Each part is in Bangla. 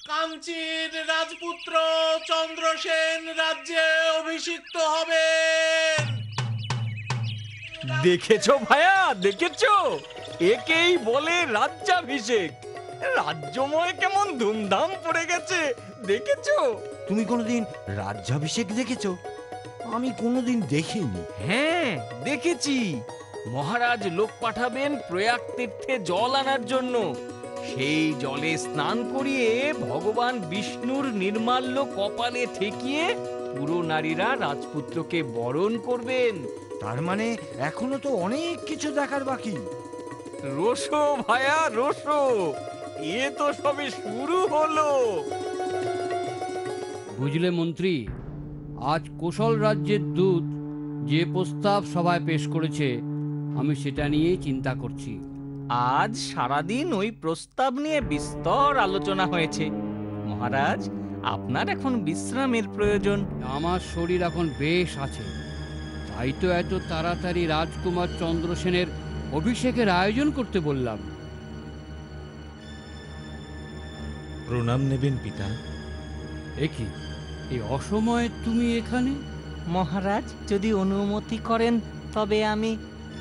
কাঞ্চীর রাজপুত্র চন্দ্রসেন রাজ্যে অভিষিক্ত হবে। দেখেছো ভাইয়া, দেখেছো? একেই বলে রাজ্যাভিষেক। রাজ্যময় কেমন ধুমধাম পড়ে গেছে, দেখেছো? তুমি কোনোদিন রাজ্যাভিষেক দেখেছো? আমি কোনোদিন দেখিনি। হ্যাঁ, দেখেছি। মহারাজ লোক পাঠাবেন প্রয়াগ তীর্থে জল আনার জন্য। সেই জলে স্নান করিয়ে ভগবান বিষ্ণুর নির্মাল্য কপালে ঠেকিয়ে পুরো নারীরা রাজপুত্রকে বরণ করবেন। তার মানে এখনো তো অনেক কিছু দেখার বাকি। রোসো ভাইয়া রোসো, এ তো সবে শুরু হলো। বুঝলে মন্ত্রী, আজ কোশল রাজ্যের দূত যে প্রস্তাব সভায় পেশ করেছে, আমি সেটা নিয়েই চিন্তা করছি। আজ সারাদিন ওই প্রস্তাব নিয়ে বিস্তর আলোচনা হয়েছে। মহারাজ, আপনার এখন বিশ্রামের প্রয়োজন। আমার শরীর এখন বেশ আছে, তাই তো এত তাড়াতাড়ি রাজকুমার চন্দ্রসেনের অভিষেকের আয়োজন করতে বললাম। প্রণাম নেবেন পিতা। একি, এই অসময়ে তুমি এখানে? মহারাজ যদি অনুমতি করেন তবে আমি।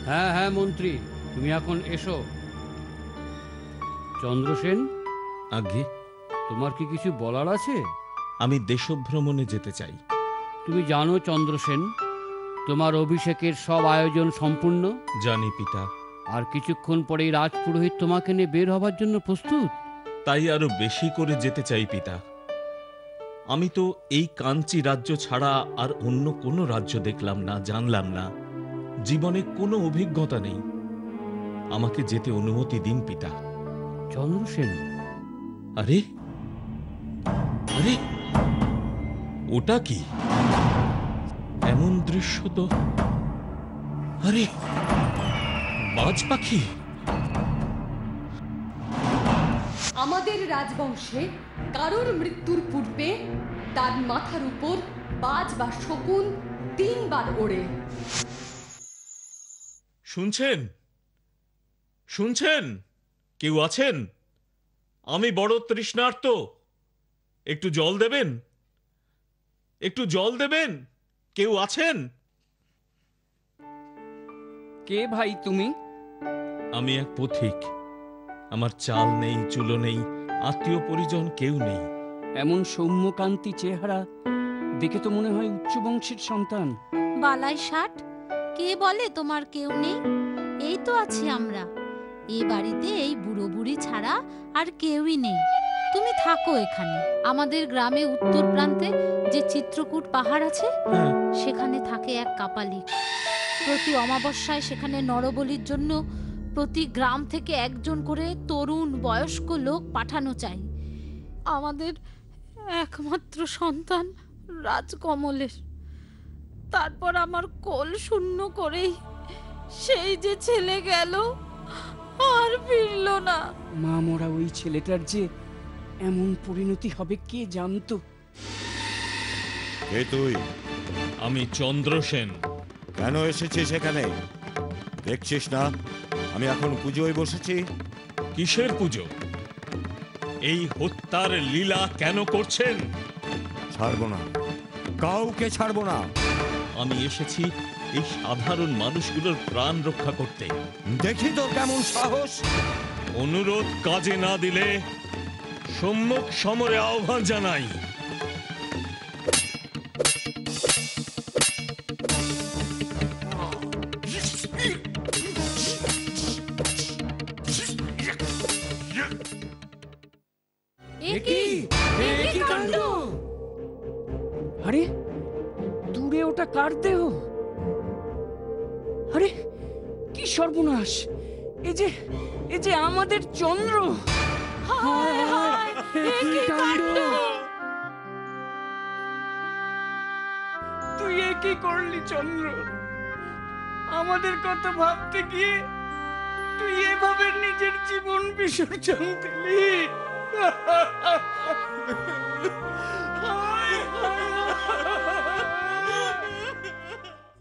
হ্যাঁ হ্যাঁ মন্ত্রী, তুমি এখন এসো। চন্দ্রসেন, আজ্ঞে। তোমার কি কিছু বলার আছে? আমি দেশভ্রমণে যেতে চাই। তুমি জানো চন্দ্রসেন, তোমার অভিষেকের সব আয়োজন সম্পূর্ণ। জানি পিতা। আর কিছুক্ষণ পরেই রাজপুরোহিত তোমাকে নিয়ে বের হবার জন্য প্রস্তুত। তাই আরো বেশি করে যেতে চাই পিতা। আমি তো এই কাঞ্চী রাজ্য ছাড়া আর অন্য কোনো রাজ্য দেখলাম না, জানলাম না। জীবনে কোনো অভিজ্ঞতা নেই। আমাকে যেতে অনুমতি দিন পিতা। চন্দ্রসেন, আরে আরে, ওটা কি? এমন দৃশ্য তো। আরে, বাজ পাখি। আমাদের রাজবংশে কারোর মৃত্যুর পূর্বে তার মাথার উপর বাজ বা শকুন 3 বার ওড়ে। শুনছেন? শুনছেন? কেউ আছেন? আমি বড় তৃষ্ণার্ত। একটু জল দেবেন? একটু জল দেবেন? কেউ আছেন? কে ভাই তুমি? আমি এক পথিক। আমার চাল নেই, চুলো নেই, আত্মীয় পরিজন কেউ নেই। এমন সৌম্যকান্তি চেহারা দেখে তো মনে হয় উচ্চ বংশের সন্তান। বালাই ষাট, কে বলে তোমার কেউ নেই? এই তো আছি আমরা। এই বাড়িতে এই বুড়ো বুড়ি ছাড়া আর কেউই নেই। তুমি থাকো এখানে। আমাদের গ্রামে উত্তর প্রান্তে যে চিত্রকূট পাহাড় আছে, সেখানে থাকে এক কাপালিক। প্রতি অমাবস্যায় সেখানে নরবলির জন্য প্রতি গ্রাম থেকে একজন করে তরুণ বয়স্ক লোক পাঠানো চাই। আমাদের একমাত্র সন্তান রাজকমলের। তারপর আমার কোল শূন্য করেই সেই যে ছেলে গেল, আর ফিরল না। মা মরা ওই ছেলেটার যে এমন পরিণতি হবে কে জানতো। কে তুই? আমি চন্দ্রসেন। কেন এসেছিস এখানে? দেখছিস না আমি এখন পুজোয় বসেছি? কিসের পুজো? এই হত্যার লীলা কেন করছেন? ছাড়বো না, কাউকে ছাড়বো না। আমি এসেছি এই সাধারণ মানুষগুলোর প্রাণ রক্ষা করতে। দেখি তো কেমন সাহস। অনুরোধ কাজে না দিলে সম্মুখ সমরে আহ্বান জানাই। আরে, দূরে ওটা কার দেহ? আরে, কি সর্বনাশ! এ যে আমাদের চন্দ্র। তুই এ কি করলি চন্দ্র? আমাদের কথা ভাবতে গিয়ে তুই এভাবে নিজের জীবন বিসর্জন দিলি।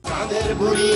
চাঁদের বুড়ি